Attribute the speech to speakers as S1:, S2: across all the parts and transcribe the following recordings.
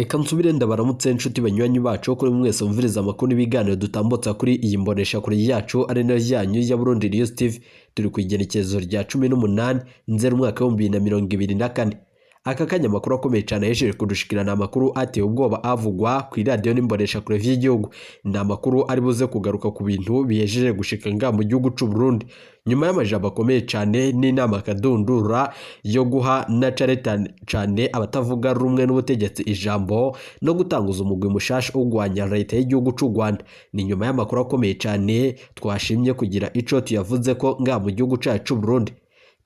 S1: Eka nsubire ndabaramutse nshuti banywanyi bacu kuri mwese mviriza amakuru n'ibiganiro dutambutsa kuri iyi mbonesha kuri yacu ari nayo yanyu ya Burundi News TV. Turi ku igenekerezo rya 18 Nzeri umwaka wa 2024. Aka kanya makuru akomeye cyane yejeje kudushikirana amakuru ateye ubwoba avugwa ku radio n'imbonesha kure vy'igihugu. Ni amakuru ari buze kugaruka ku bintu biyejeje gushika nga mu gihugu c'u Burundi nyuma y'amajambo akomeye cyane n'inama kadundura yo guha na cyane abatavuga rumwe n'ubutegetsi ijambo no gutanguza umugwi mushasha ugwanya leta y'igihugu c'u Rwanda. Ni nyuma y'amakuru akomeye cyane twashimye kugira ico tuyavuze ko nga mu gihugu c'u Burundi.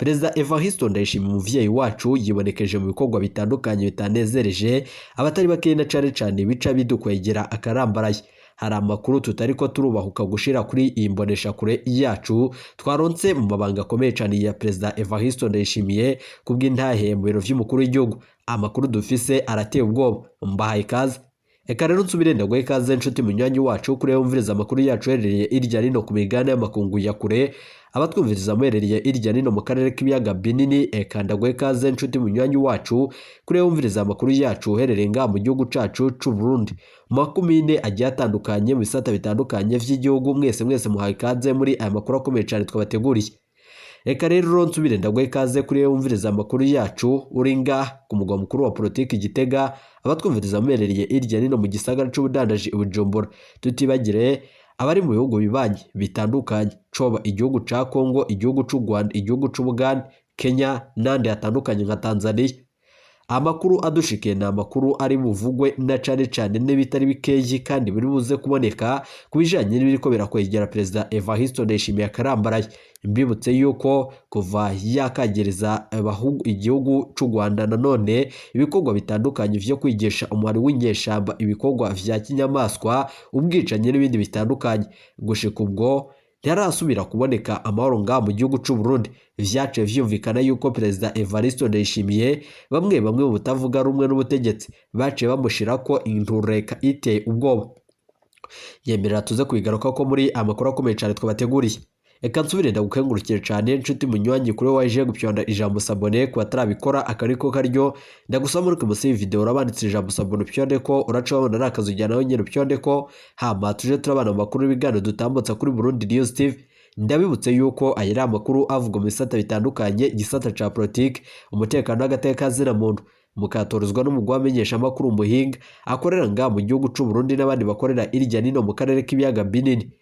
S1: Perezida Evariste Ndayishimiye umuvyeyi wacu yibonekeje mu bikorwa bitandukanye bitanezereje abatari bakeye na cyane bica bidukwegera akarambaraye. Hari amakuru tutariko turubahuka gushira kuri iyi mbonesha kure yacu twaronse mu mabanga akomeye cyane ya Perezida Evariste Ndayishimiye kubw'intahe mu biro vy'umukuru w'igihugu. Amakuru dufise arateye ubwoba, mbahaye ikaze. Eka rero nsubire ndagwe ikaze nshuti munywanyi wacu kure yumviriza amakuru yacu herereye irya rino ku migana y'amakungu ya kure abatwumviriza muherereye irya rino mu karere k'ibiyaga binini. Eka ndagwe ikaze nshuti munywanyi wacu kure yumviriza amakuru yacu herereye nga mu gihugu cacu c'u Burundi makumine agiye atandukanye mu bisata bitandukanye vy'igihugu. Mwese muhaye ikaze muri aya makuru akomeye cyane twabateguriye. Eka rero nsubire ndagwe ikaze kuri yumviriza amakuru yacu uringa ku mugwa mukuru wa politiki Gitega abatwumviriza muherereye irya rino mu gisagara c'ubudandaji Bujumbura, tutibagire abari mu bihugu bibanye bitandukanye coba igihugu ca Kongo, igihugu c'u Rwanda, igihugu c'u Buganda, Kenya nandi hatandukanye nka Tanzania. Amakuru adushikiye na amakuru ari buvugwe na cyane n'ibitari bikeyi kandi biri buze kuboneka kubijanye n'ibiriko birakwegera Perezida Evariste Ndayishimiye akarambaraye. Mbibutse yuko kuva yakagereza igihugu c'u Rwanda nanone ibikorwa bitandukanye vyo kwigisha umwari w'inyeshamba, ibikorwa vya kinyamaswa, ubwicanye n'ibindi bitandukanye. Gushika ubwo ntarasubira kuboneka amahoro nga mu gihugu c'u Burundi. Vyace vyumvikana yuko Perezida Evariste Ndayishimiye bamwe mu butavuga rumwe n'ubutegetsi bace bamushirako intureka iteye ubwoba. Yemerera tuze kwigaruka ko muri amakuru akomeye cyane twabateguriye. Eka nsubire ndagukengurukire cyane nshuti munywanyi kuri waje gupyonda ijambo sabone ku batarabikora akariko karyo ndagusaba muri kumusi video urabanditse ijambo sabone pyonde ko uraca wabona arakazo jyana nawe nyine pyonde ko hama tuje turabana amakuru ibiganiro dutambutsa kuri Burundi News TV. Ndabibutse yuko ayira amakuru avuga mu bisata bitandukanye, gisata ca politique, umutekano n'agateka zina muntu mukatorezwa n'umugwa amenyesha amakuru muhinga akorera nga mu gihugu c'u Burundi n'abandi bakorera irya nino mu karere k'ibiyaga binini.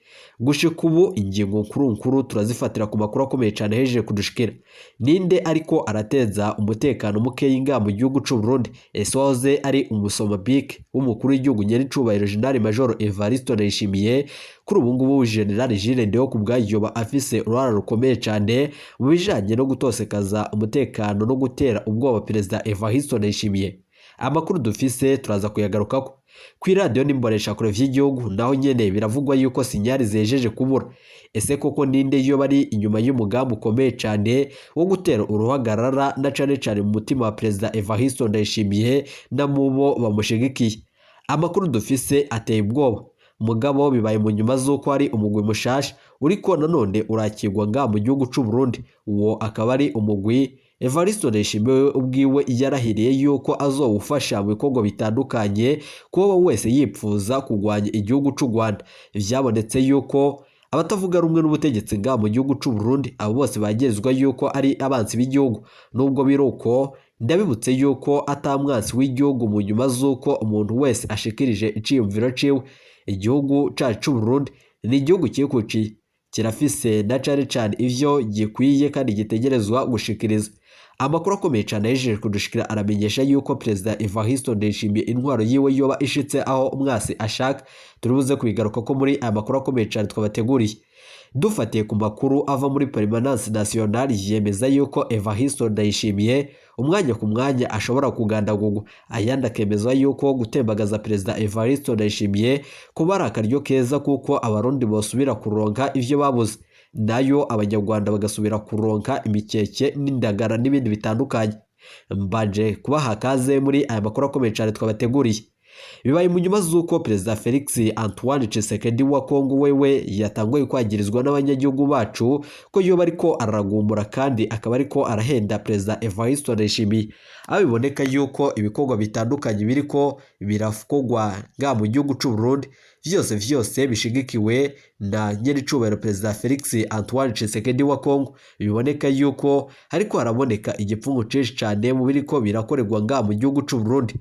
S1: Gushika ubu ingingo nkuru turazifatira ku makuru akomeye cyane hejeje kudushikira. Ninde ariko arateza umutekano mukeyi nga mu gihugu c'u Burundi? Ese wahoze ari umusomabike w'umukuru w'igihugu nyene cubahiro General Major Evariste Ndayishimiye kuri ubu ngubu General Jules Ndeho kubwayoba afise urara rukomeye cyane mu bijanye no gutosekaza umutekano no gutera ubwoba Perezida Evariste Ndayishimiye. Amakuru dufise turaza kuyagarukako ku radio n'imbonesha kure vy'igihugu naho nyene biravugwa yuko sinyari zejeje kubura. Ese koko ninde yo bari inyuma y'umugambi ukomeye cyane wo gutera uruhagarara na cyane mu mutima wa Perezida Evariste Ndayishimiye na mubo bamushigikiye? Amakuru dufise ateye ubwoba. Mugabo bibaye mu nyuma z'uko ari umugwi mushasha uriko nanone urakirwa nga mu gihugu c'u Burundi. Uwo akaba ari umugwi Evariste Ndayishimiye ubwiwe yarahiriye yuko azowufasha mu bikorwa bitandukanye kuba wese yipfuza kugwanya igihugu c'u Rwanda. Vyabonetse yuko abatavuga rumwe n'ubutegetsi nga mu gihugu c'u Burundi abo bose bagezwa yuko ari abansi b'igihugu. Nubwo biruko ndabibutse yuko atamwansi w'igihugu mu nyuma z'uko umuntu wese ashikirije iciyumviro ciwe. Igihugu cacu c'u Burundi ni igihugu cyikuciye kirafise na cyane ivyo gikwiye kandi gitegerezwa gushikiriza. Amakuru akomeye cyane yejeje kudushikira aramenyesha yuko Perezida Evariste Ndayishimiye intwaro yiwe yoba ishitse aho umwasi ashaka. Turibuze kubigaruka ko muri aya makuru akomeye cyane twabateguriye. Dufatiye ku makuru ava muri Permanence Nationale yemeza yuko Evariste Ndayishimiye umwanya ku mwanya ashobora kugandagurwa. Ayandi akemezwa yuko gutembagaza Perezida Evariste Ndayishimiye kuba ari akaryo keza kuko abarundi bosubira kuronka ivyo babuze, nayo abanyarwanda bagasubira kuronka imikeke n'indagara n'ibindi bitandukanye. Mbanje kubaha kaze muri aya makuru akomeye cyane twabateguriye. bibaye mu nyuma z'uko Perezida Felix Antoine Tshisekedi wa Kongo wewe yatanguye kwagirizwa n'abanyagihugu bacu ko yoba ariko aragumbura kandi akaba ariko arahenda Perezida Evariste Ndayishimiye. Aho biboneka yuko ibikorwa bitandukanye biriko birakogwa nga mu gihugu cy'u Burundi vyose bishigikiwe na nyiricubahiro Perezida Felix Antoine Tshisekedi wa Kongo. Biboneka yuko hariko haraboneka igipfungu cinshi cyane mu biriko birakorerwa nga mu gihugu cy'u Burundi.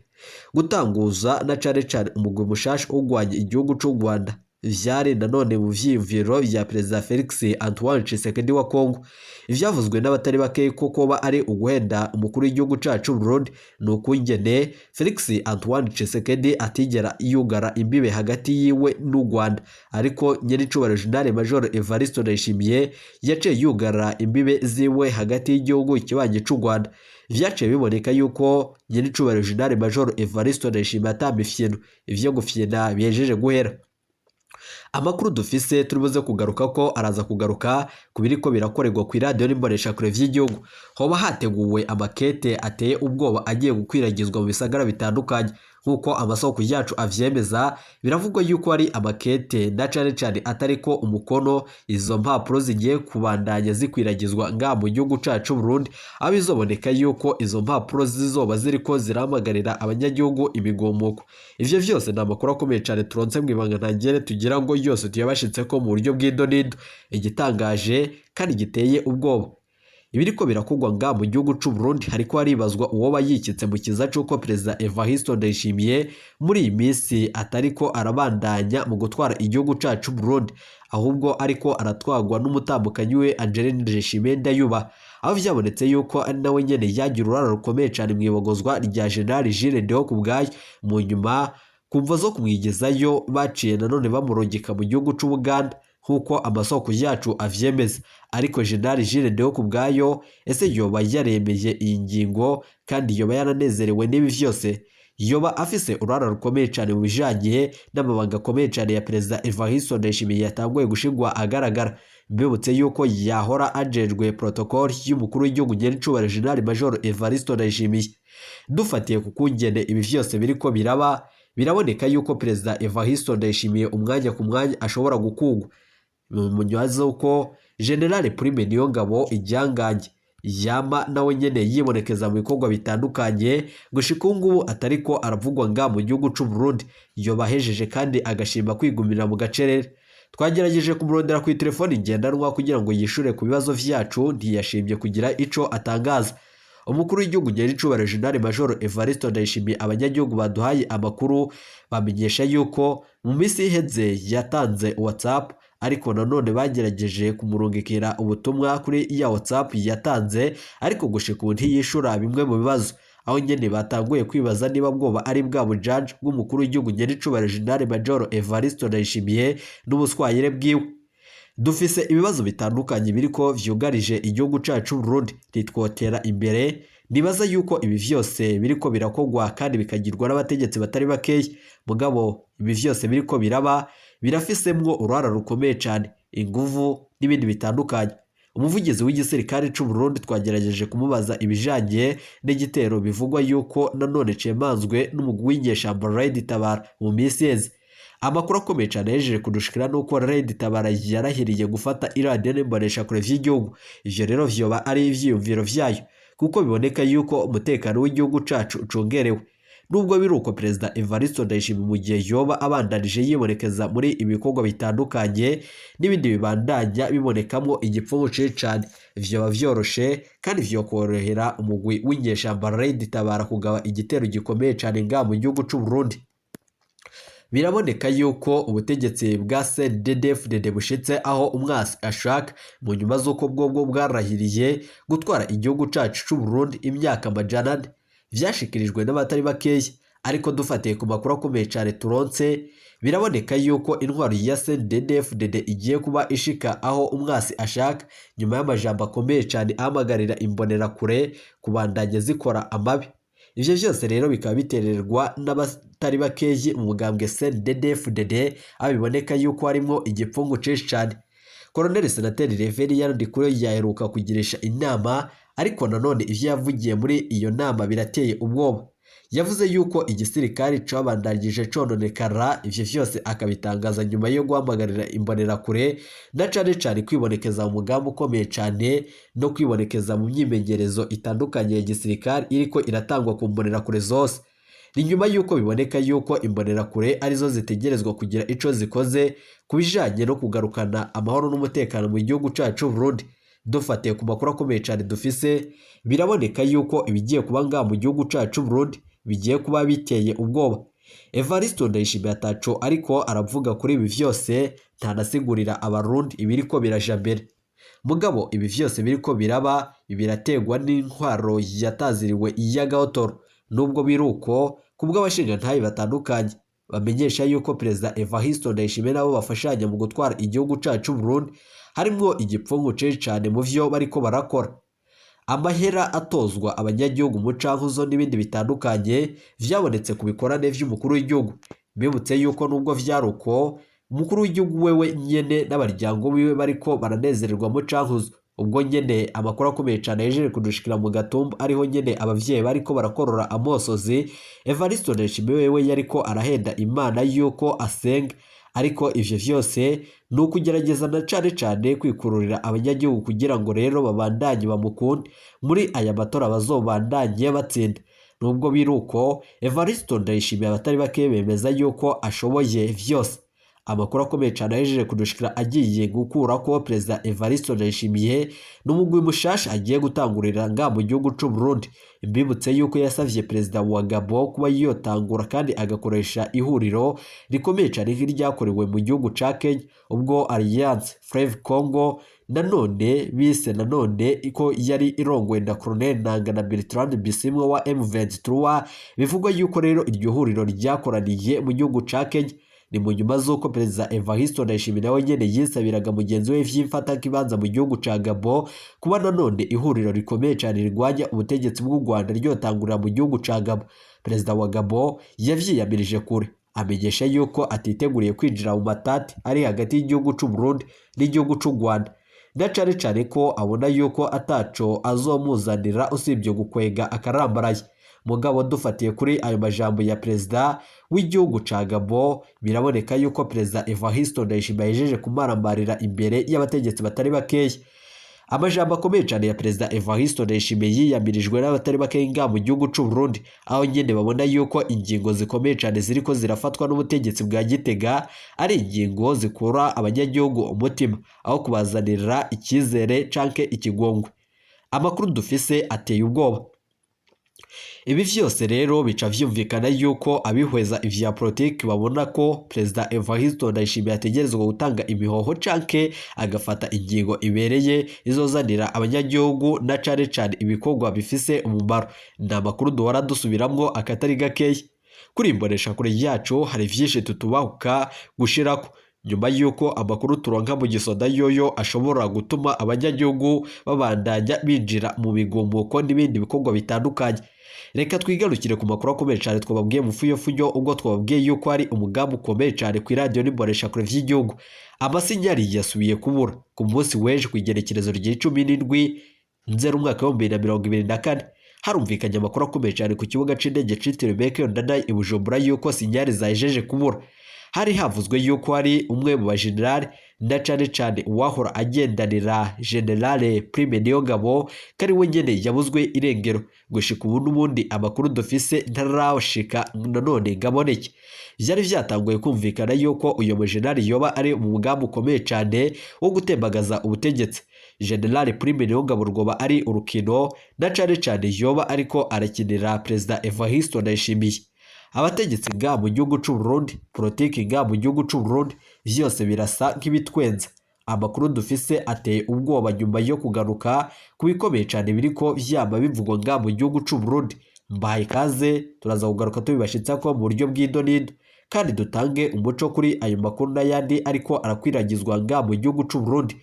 S1: Gutanguza na cane umugwi mushasha ugwanya igihugu cy'u Rwanda vyari nanone mu vyiyumviro vya Perezida Felix Antoine Tshisekedi wa Kongo. Ivyavuzwe n'abatari bake ko koba ari uguhenda umukuru w'igihugu cacu Burundi nuko ingene Felix Antoine Tshisekedi atigera yugara imbibe hagati yiwe n'u Rwanda, ariko nyiricubahiro General Major Evariste Ndayishimiye yaciye yugara imbibe ziwe hagati y'igihugu ikibanye cy'u Rwanda. Vyaciye biboneka yuko nyiricubahiro General Major Evariste Ndayishimiye atambifyeno ivyo gufyena bihejeje guhera. Amakuru dufise turibuze kugaruka ko araza kugaruka kubiriko birakorerwa ku radio n'imbonesha kure vy'igihugu. Hoba hateguwe amakete ateye ubwoba agiye gukwiragizwa mu bisagara bitandukanye nkuko amasoko yacu avyemeza. Biravugwa yuko ari amakete na cane atariko umukono izo mpapuro zigiye kubandanya zikwiragizwa nga mu gihugu cacu Burundi, abizoboneka yuko izo mpapuro zizoba ziriko ziramagarira abanyagihugu imigomuko. Ivyo vyose na makuru akomeye cyane turonse mwibanga ntangere tugira ngo yose tuyabashitseko mu buryo bw'indonido. Igitangaje kandi giteye ubwoba ibiriko birakugwa nga mu gihugu cy'u Burundi, hariko haribazwa uwo bayikitse mu kiza cy'uko Perezida Evariste Ndayishimiye muri iyi minsi atariko arabandanya mu gutwara igihugu cacu Burundi, ahubwo ariko aratwagwa n'umutambukanyi we Angeline Ndayishimiye Ndayuba. Aho vyabonetse yuko ari nawe nyene yagira urara rukomeye cyane mwibogozwa rya General Jules Ndihokubwayo. Mu nyuma kumva zo kumwigezayo baciye nanone bamurongeka mu gihugu cy'u Buganda nkuko amasoko yacu avyemeza. Ariko General Jules Ndihokubwayo ese yoba yaremeye iyi ngingo kandi yoba yaranezerewe n'ibi vyose? Yoba afise urara rukomeye cyane mu bijanye n'amabanga akomeye cyane ya Perezida Evariste Ndayishimiye yatanguye gushigwa agaragara. Mbibutse yuko yahora ajejwe protocol y'umukuru w'igihugu nyiricubahiro General Major Evariste Ndayishimiye. Dufatiye ku kungene ibi vyose biriko biraboneka yuko Perezida Evariste Ndayishimiye umwanya ku mwanya ashobora gukugwa. Mu nywazo ko General Prime Niyongabo ijyanganye yama nawe nyene yibonekeza mu bikorwa bitandukanye gushika ngubu atariko aravugwa nga mu gihugu cy'u Burundi. Yobahejeje kandi agashima kwigumira mu gacerere. Twagerageje kumurondera ku telefone ngendanwa kugira ngo yishure ku bibazo vyacu, ntiyashimye kugira ico atangaza. Umukuru w'igihugu nyiricubahiro General Major Evariste Ndayishimiye abanyagihugu baduhaye amakuru bamenyesha yuko mu minsi iheze yatanze WhatsApp, ariko nanone bagerageje kumurungikira ubutumwa kuri ya WhatsApp yatanze, ariko gushika ubu ntiyishura bimwe mu bibazo. Aho nyene batanguye kwibaza niba bwoba ari bwa bujanje bw'umukuru w'igihugu nyiricubahiro General Major Evariste Ndayishimiye n'ubuswayire bwiwe. Dufise ibibazo bitandukanye biriko vyugarije igihugu cacu Burundi ntitwotera imbere. Nibaza yuko ibi vyose biriko birakogwa kandi bikagirwa n'abategetsi batari bakeyi, mugabo ibi vyose biriko biraba birafisemwo urara rukomeye cyane, inguvu n'ibindi bitandukanye. Umuvugizi w'igisirikare cy'u Burundi twagerageje kumubaza ibijanye n'igitero bivugwa yuko nanone cemanzwe n'umugwi w'inyeshamba Tabara mu minsi yeze. Amakuru akomeye cyane yejeje kudushikira nuko Tabara yarahiriye gufata iradiyo n'imbonesha kure vy'igihugu. Ivyo rero vyoba ari ivyiyumviro vyayo kuko biboneka yuko umutekano w'igihugu cacu ucongerewe. Nubwo biruko Perezida Evariste Ndayishimiye mu gihe yoba abandanije yibonekeza muri ibikorwa bitandukanye n'ibindi bibandanya bibonekamo igipfungu cyane, vyoba vyoroshe kandi vyokorohera umugwi w'inyeshamba Tabara kugaba igitero gikomeye cyane nga mu gihugu cy'u Burundi. Biraboneka yuko ubutegetsi bwa CNDD-FDD bushitse aho umwasi ashaka mu nyuma z'uko bwobwo bwarahiriye gutwara igihugu cacu cy'u Burundi imyaka amajana ane. Vyashikirijwe n'abatari bakeya, ariko dufatiye ku makuru akomeye cyane turonse biraboneka yuko intwaro ya CNDD-FDD igiye kuba ishika aho umwasi ashaka, nyuma y'amajambo akomeye cyane ahamagarira imbonerakure kubandanya zikora amabi. Ivyo vyose rero bikaba bitererwa n'abatari bakeyi mu mugambwe CNDD-FDD, aho biboneka yuko harimo igipfungu cinshi cyane. Colonel Senateri Reverien Inkuru yaheruka kugirisha inama, ariko nanone ivyo yavugiye muri iyo nama birateye ubwoba. yavuze yuko igisirikari cabandanyije cononekara, ivyo vyose akabitangaza nyuma yo guhamagarira imbonerakure na cane kwibonekeza mu mugambi ukomeye cane no kwibonekeza mu myimenyerezo itandukanye ya gisirikari iriko iratangwa ku mbonerakure zose. Ni nyuma yuko biboneka yuko imbonerakure arizo zitegerezwa kugira ico zikoze kubijanye no kugarukana amahoro n'umutekano mu gihugu cacu Burundi. Dufatiye ku makuru akomeye cyane dufise, biraboneka yuko ibigiye kuba ngaha mu gihugu cacu Burundi bigiye kuba biteye ubwoba. Evariste Ndayishimiye ataco ariko aravuga kuri ibi vyose, ntanasigurira abarundi ibiriko biraja mbere. Mugabo ibi vyose biriko biraba birategwa n'intwaro yataziriwe iy'agahotoro. Nubwo biruko kubwo abashingantahe batandukanye bamenyesha yuko Perezida Evariste Ndayishimiye nabo bafashanya mu gutwara igihugu cacu Burundi, harimwo igipfungu cece cyane mu vyo bariko barakora. Amahera atozwa abanyagihugu mu cankuzo n'ibindi bitandukanye vyabonetse ku bikorane vy'umukuru w'igihugu. Bibutse yuko nubwo vyaruko umukuru w'igihugu wewe nyene n'abaryango biwe bariko baranezererwa mu cankuzo. Ubwo nyene amakuru akomeye cyane yejeje kudushikira mu gatumba ariho nyene abavyeyi bariko barakorora amosozi, Evariste Ndayishimiye wewe yariko arahenda Imana yuko asenga. Ariko ivyo vyose ni ukugerageza na cane kwikururira abanyagihugu kugira ngo rero babandanye bamukunde muri aya matora bazobandanye batsinda. Nubwo biruko Evariste Ndayishimiye abatari bake bemeza yuko ashoboye vyose. Amakuru akomeye cyane ahejeje kudushikira agiye gukura ko Perezida Evariste Ndayishimiye n'umugwi mushasha agiye gutangurira nga mu gihugu c'u Burundi. Mbibutse yuko yasavye Perezida wa Gabon kuba yotangura kandi agakoresha ihuriro rikomeye cyane nk'iryakorewe mu gihugu ca Kenya ubwo Alliance Fleuve Congo nanone bise nanone iko yari irongowe na Colonel Nanga na Bertrand Bisimwa wa M23. Bivugwa yuko rero iryo huriro ryakoraniye mu gihugu ca Kenya. Ni mu nyuma z'uko Perezida Evariste Ndayishimiye nawe nyene yisabiraga mugenzi we vy'imfata kibanza mu gihugu ca Gabon kuba nanone ihuriro rikomeye cyane rigwanya ubutegetsi bw'u Rwanda ryotangurira mu gihugu ca Gabon. Perezida wa Gabon yavyiyamirije kure, amenyesha yuko atiteguriye kwinjira mu matati ari hagati y'igihugu c'u Burundi n'igihugu c'u Rwanda. Na cane ko abona yuko ataco azomuzanira usibye gukwega akarambaraye. Mugabo dufatiye kuri ayo majambo ya Perezida w'igihugu ca Gabon, biraboneka yuko Perezida Evariste Ndayishimiye yejeje kumarambarira imbere y'abategetsi batari bakeya. Amajambo akomeye cyane ya Perezida Evariste Ndayishimiye yiyamirijwe n'abatari bakeya nga mu gihugu c'u Burundi, aho nyene babona yuko ingingo zikomeye cyane ziriko zirafatwa n'ubutegetsi bwa Gitega ari ingingo zikura abanyagihugu umutima aho kubazanira ikizere canke ikigongwe. Amakuru dufise ateye ubwoba. Ibi vyose rero bica vyumvikana yuko abihweza ivya politiki babona ko Perezida Evariste Ndayishimiye ategerezwa gutanga imihoho canke agafata ingingo ibereye izozanira abanyagihugu na cane ibikorwa bifise umumaro. Ni amakuru duhora dusubiramwo akatari gakeya. Kuri imbonesha kure yacu hari vyinshi tutubahuka gushirako nyuma yuko amakuru turonka mu gisoda yoyo ashobora gutuma abanyagihugu babandanya binjira mu bigumuko n'ibindi bikorwa bitandukanye. Reka twigarukire ku makuru akomeye cyane twababwiye mu fuyo ubwo twababwiye yuko ari umugambi ukomeye cyane ku radio n'imbonesha kure vy'igihugu. Amasinyari yasubiye kubura ku munsi weje ku igerekerezo rya 17 Nzeri umwaka wa 2024. Harumvikanye amakuru akomeye cyane ku kibuga c'indege citiriwe Meke Ndadaye i Bujumbura yuko sinyari zajeje kubura. Hari havuzwe yuko ari umwe mu bajenerali na cane uwahora agendanira Generale Prime Niyongabo kari we nyene yabuzwe irengero. Gushika ubu n'ubundi amakuru dufise ntarashika nanone gaboneke. Vyari vyatanguye kumvikana yuko uyo mujenerali yoba ari mu mugambi ukomeye cyane wo gutembagaza ubutegetsi. Generale Prime Niyongabo rwoba ari urukino na cane yoba ariko arakinira Perezida Evariste Ndayishimiye. Abategetsi nga mu gihugu c'u Burundi, politiki nga mu gihugu c'u Burundi vyose birasa nk'ibitwenza. Amakuru dufise ateye ubwoba nyuma yo kugaruka kubikomeye cyane biriko vyama bivugwa nga mu gihugu c'u Burundi. Mbaye kaze turaza kugaruka tubibashitsa ko mu buryo bw'idonido kandi dutange umuco kuri ayo makuru n'ayandi ariko arakwiragizwa nga mu gihugu c'u Burundi.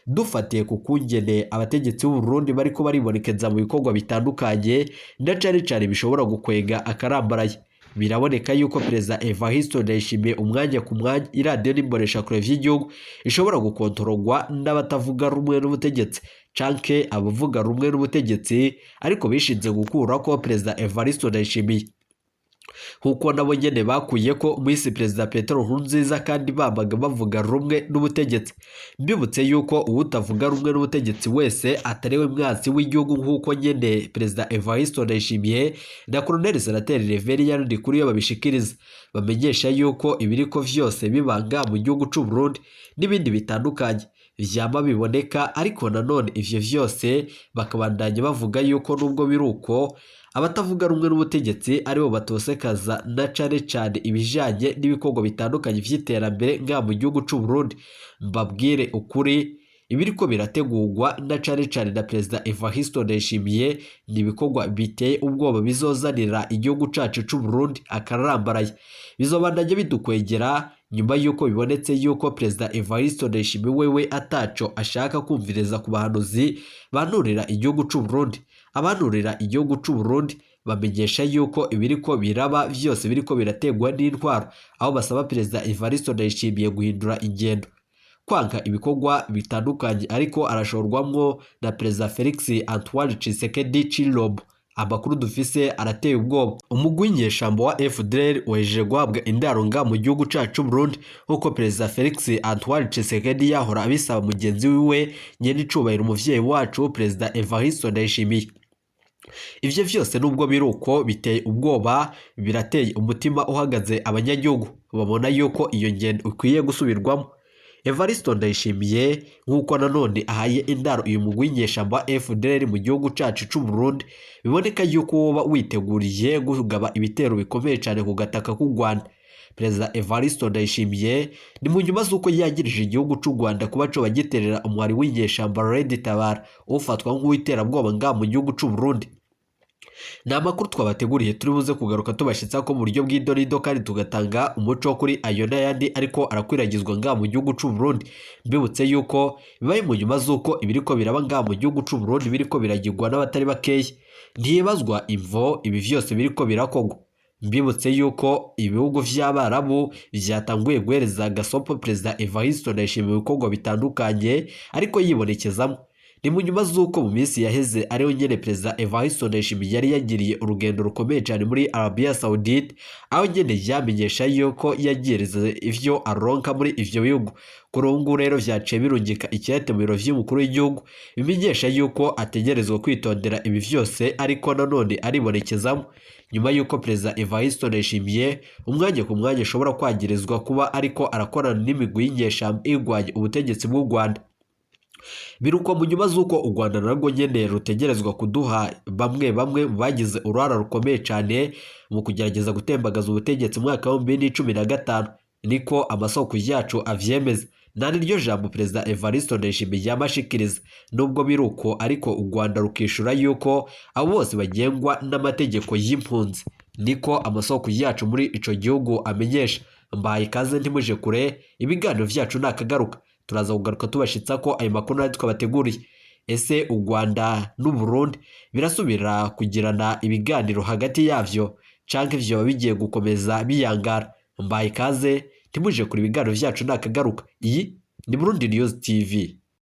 S1: Dufatiye ku kungene abategetsi b'u Burundi bariko baribonekeza mu bikorwa bitandukanye na cane bishobora gukwega akarambaraye. Biraboneka yuko Perezida Evariste Ndayishimiye umwanya ku mwanya iradiyo n'imbonesha kure vy'igihugu ishobora gukontorogwa n'abatavuga rumwe n'ubutegetsi canke abavuga rumwe n'ubutegetsi ariko bishinze gukura ko Perezida Evariste Ndayishimiye. kuko nabo nyene bakuye ko umwisi Perezida Petero Nkurunziza kandi bambaga bavuga rumwe n'ubutegetsi. Mbibutse yuko uwutavuga rumwe n'ubutegetsi wese atariwe mwansi w'igihugu nk'uko nyene Perezida Evariste Ndayishimiye na Colonel Senateri Reverien Inkuru yo babishikiriza, bamenyesha yuko ibiriko vyose bibanga mu gihugu c'u Burundi n'ibindi bitandukanye vyama biboneka, ariko nanone ivyo vyose bakabandanya bavuga yuko nubwo biruko abatavuga rumwe n'ubutegetsi aribo batosekaza na cane cane ibijanye n'ibikorwa bitandukanye vy'iterambere nga mu gihugu c'u Burundi. Mbabwire ukuri, ibiriko birategurwa na cane cane na Perezida Evariste Ndayishimiye ni ibikorwa biteye ubwoba bizozanira igihugu cacu c'u Burundi akarambaraye, bizobandanya bidukwegera nyuma yuko bibonetse yuko Perezida Evariste Ndayishimiye wewe ataco ashaka kumviriza ku bahanuzi banurira igihugu c'u Burundi. Abanurira igihugu c'u Burundi bamenyesha yuko ibiriko biraba vyose biriko birategwa n'intwaro, aho basaba Perezida Evariste Ndayishimiye guhindura ingendo, kwanka ibikorwa bitandukanye ariko arashorwamwo na Perezida Felix Antoine Tshisekedi Tshilombo. Amakuru dufise arateye ubwoba. Umugwi w'inyeshambo wa FDLR wejeje guhabwa indaro nga mu gihugu cacu Burundi nkuko Perezida Felix Antoine Tshisekedi yahora abisaba mugenzi wiwe nyene icubahiro umuvyeyi wacu Perezida Evariste Ndayishimiye. Ivyo vyose nubwo biruko biteye ubwoba, birateye umutima uhagaze abanyagihugu babona yuko iyo ngendo ikwiye gusubirwamo. Evariste Ndayishimiye nkuko nanone ahaye indaro uyu mugwi w'inyeshambo wa FDLR mu gihugu cacu c'u Burundi, biboneka yuko woba witeguriye kugaba ibitero bikomeye cyane ku gataka k'u Rwanda. Perezida Evariste Ndayishimiye ni mu nyuma z'uko yagirije igihugu c'u Rwanda kuba co bagiterera umwari w'inyeshambo Tabara ufatwa nk'uwiterabwoba nga mu gihugu c'u Burundi. Ni amakuru twabateguriye turi buze kugaruka tubashitsa ko mu buryo bw'idonido kandi tugatanga umuco kuri ayo n'ayandi ariko arakwiragizwa nga mu gihugu c'u Burundi. Mbibutse yuko bibaye mu nyuma z'uko ibiriko biraba nga mu gihugu c'u Burundi biriko biragirwa n'abatari bakeya, ntiyibazwa imvo ibi vyose biriko birakogwa. Mbibutse yuko ibihugu vy'Abarabu vyatanguye guhereza gasopo Perezida Evariste Ndayishimiye mu bikorwa bitandukanye ariko yibonekezamo. Ni mu nyuma z'uko mu minsi yaheze ariho nyene Perezida Evariste Ndayishimiye yari yagiriye urugendo rukomeye cyane muri Arabia Saudite, aho nyene yamenyesha yuko yagirize ivyo aronka muri ivyo bihugu. Kuri ubu ngubu rero vyaciye birungika ikirete mu biro vy'umukuru w'igihugu bimenyesha yuko ategerezwa kwitondera ibi vyose, ariko nanone aribonekezamo nyuma yuko Perezida Evariste Ndayishimiye umwanya ku mwanya ashobora kwagirizwa kuba ariko arakorana n'imigwi y'inyeshambo igwanya ubutegetsi bw'u Rwanda. Biruko mu nyuma z'uko u Rwanda narwo nyene rutegerezwa kuduha bamwe bagize uruhara rukomeye cyane mu kugerageza gutembagaza ubutegetsi mu mwaka wa 2015, niko amasoko yacu avyemeza. Nta niryo jambo Perezida Evariste Ndayishimiye yamashikiriza. Nubwo biruko ariko u Rwanda rukishura yuko abo bose bagengwa n'amategeko y'impunzi, niko amasoko yacu muri ico gihugu amenyesha. Mbaye ikaze ntimuje kure, ibiganiro vyacu nakagaruka turaza kugaruka tubashitsa ko ayo makuru natwe twabateguriye. Ese u Rwanda n'u Burundi birasubira kugirana ibiganiro hagati yavyo canke vyo bigiye gukomeza biyangara? Mbaye ikaze ntimuje kure, ibiganiro vyacu nakagaruka. Iyi ni Burundi News TV.